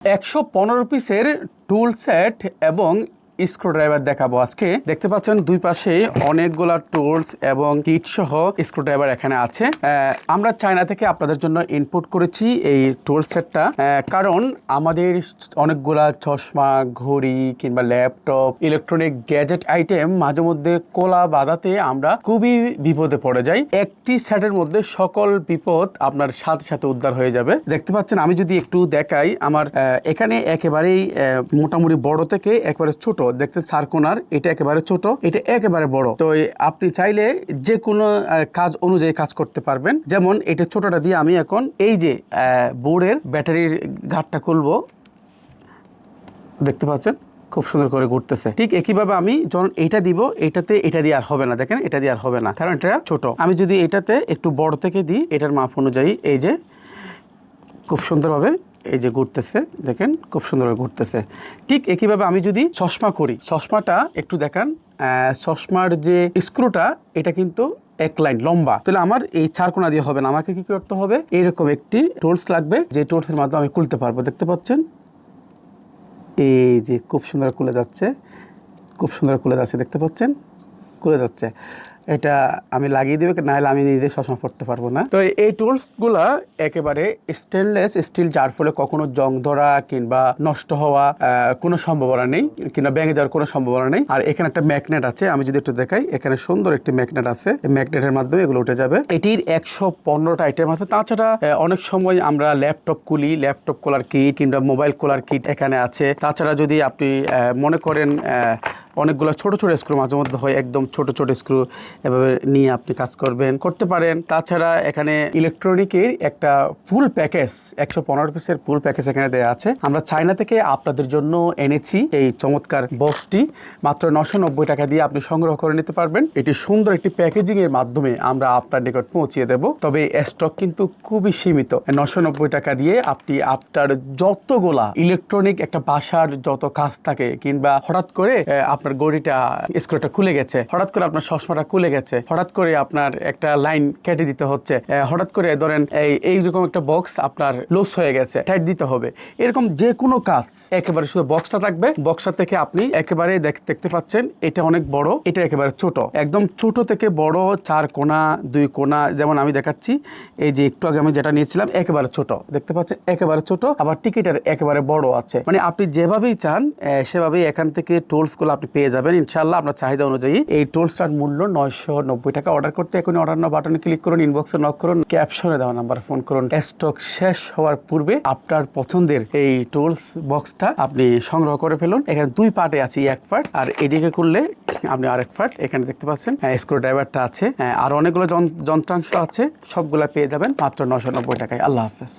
115 পিসের টুল সেট এবং স্ক্রুড্রাইভার দেখাবো আজকে। দেখতে পাচ্ছেন দুই পাশে অনেকগুলা টুলস এবং কিট সহ স্ক্রুড্রাইভার এখানে আছে। আমরা চায়না থেকে আপনাদের জন্য ইনপুট করেছি এই টুল সেটটা, কারণ আমাদের অনেকগুলা চশমা, ঘড়ি কিংবা ল্যাপটপ, ইলেকট্রনিক গ্যাজেট আইটেম মাঝে মধ্যে কোলা বাঁধাতে আমরা খুবই বিপদে পড়ে যাই। একটি সেটের মধ্যে সকল বিপদ আপনার সাথে সাথে উদ্ধার হয়ে যাবে। দেখতে পাচ্ছেন, আমি যদি একটু দেখাই, আমার এখানে একেবারেই মোটামুটি বড় থেকে একেবারে ছোট দেখতে চারকোনার, এটা একেবারে ছোট, এটা একেবারে বড়। তো আপনি চাইলে যে কোনো কাজ অনুযায়ী কাজ করতে পারবেন। যেমন এটা ছোটটা দিয়ে আমি এখন এই যে বোর্ডের ব্যাটারির ঘাটটা খুলবো, দেখতে পাচ্ছেন খুব সুন্দর করে ঘুরতেছে। ঠিক একইভাবে আমি যখন এটা দিব, এটাতে এটা দিয়ে আর হবে না। দেখেন, এটা দিয়ে আর হবে না, কারণ এটা ছোট। আমি যদি এটাতে একটু বড় থেকে দিই, এটার মাপ অনুযায়ী এই যে খুব সুন্দরভাবে এই যে ঘুরতেছে, দেখেন খুব সুন্দরভাবে ঘুরতেছে। ঠিক একইভাবে আমি যদি চশমা করি, চশমাটা একটু দেখান, চশমার যে স্ক্রুটা এটা কিন্তু এক লাইন লম্বা, তাহলে আমার এই চারকোনা দিয়ে হবে না, আমাকে কি করতে হবে, এরকম একটি টুলস লাগবে, যে টুলসের মাধ্যমে আমি খুলতে পারবো। দেখতে পাচ্ছেন এই যে খুব সুন্দর খুলে যাচ্ছে, খুব সুন্দর খুলে যাচ্ছে, দেখতে পাচ্ছেন খুলে যাচ্ছে। এটা আমি লাগিয়ে দেবো, নাহলে আমি নিজে সবসময় পড়তে পারবো না। তো এই টুলসগুলা একেবারে স্টেনলেস স্টিল, যার ফলে কখনো জং ধরা কিংবা নষ্ট হওয়া কোনো সম্ভাবনা নেই, কিংবা ভেঙে যাওয়ার কোনো সম্ভাবনা নেই। আর এখানে একটা ম্যাগনেট আছে, আমি যদি একটু দেখাই, এখানে সুন্দর একটি ম্যাগনেট আছে, এই ম্যাগনেটের মাধ্যমে এগুলো উঠে যাবে। এটির 115টা আইটেম আছে। তাছাড়া অনেক সময় আমরা ল্যাপটপ খুলি, ল্যাপটপ খোলার কিট কিংবা মোবাইল খোলার কিট এখানে আছে। তাছাড়া যদি আপনি মনে করেন অনেকগুলো ছোট ছোট স্ক্রু মাঝে মধ্যে হয়, একদম ছোট ছোট স্ক্রু, এভাবে নিয়ে আপনি কাজ করতে পারেন। তাছাড়া এখানে ইলেকট্রনিকের একটা ফুল প্যাকেজ, 115 পিসের ফুল প্যাকেজ এখানে দেওয়া আছে। আমরা চায়না থেকে আপনাদের জন্য এনেছি এই চমৎকার বক্সটি, মাত্র 990 টাকা দিয়ে আপনি সংগ্রহ করে নিতে পারবেন। এটি সুন্দর একটি প্যাকেজিং এর মাধ্যমে আমরা আপনার নিকট পৌঁছিয়ে দেব। তবে স্টক কিন্তু খুবই সীমিত। 990 টাকা দিয়ে আপনি আপনার যতগুলা ইলেকট্রনিক একটা বাসার যত কাজ থাকে, কিংবা হঠাৎ করে আপনার গড়িটা স্ক্রুটা খুলে গেছে, হঠাৎ করে আপনার চশমাটা খুলে গেছে, হঠাৎ করে আপনার একটা লাইন কেটে দিতে হচ্ছে, হঠাৎ করে ধরেন এইরকম একটা বক্স আপনার লুজ হয়ে গেছে, টাইট দিতে হবে, এরকম যে কোনো কাজ একেবারে শুধু বক্সটা থাকবে। বক্সটা থেকে আপনি একেবারে দেখতে পাচ্ছেন এটা অনেক বড়, এটা একেবারে ছোট, একদম ছোট থেকে বড়, 4 কোণা 2 কোণা, যেমন আমি দেখাচ্ছি এই যে একটু আগে আমি যেটা নিয়েছিলাম একেবারে ছোট, দেখতে পাচ্ছেন একেবারে ছোট। আবার টিকিটের একেবারে বড় আছে, মানে আপনি যেভাবেই চান সেভাবেই এখান থেকে টুলসগুলো আপনি পেয়ে যাবেন ইনশাআল্লাহ আপনার চাহিদা অনুযায়ী। এই টুলসটার মূল্য 990 টাকা। অর্ডার করতে এখনই অর্ডার নাও বাটনে ক্লিক করুন, ইনবক্সে নক করুন, ক্যাপশনে দেওয়া নাম্বারে ফোন করুন। স্টক শেষ হওয়ার পূর্বে আপনার পছন্দের এই টুলস বক্সটা আপনি সংগ্রহ করে ফেলুন। এখানে 2 পার্টে আছে, এক পার্ট আর এদিকে করলে আপনি আরেক পার্ট। এখানে দেখতে পাচ্ছেন স্ক্রু ড্রাইভারটা আছে, আর অনেকগুলো যন্ত্রাংশ আছে, সবগুলা পেয়ে যাবেন মাত্র 990 টাকায়। আল্লাহ হাফেজ।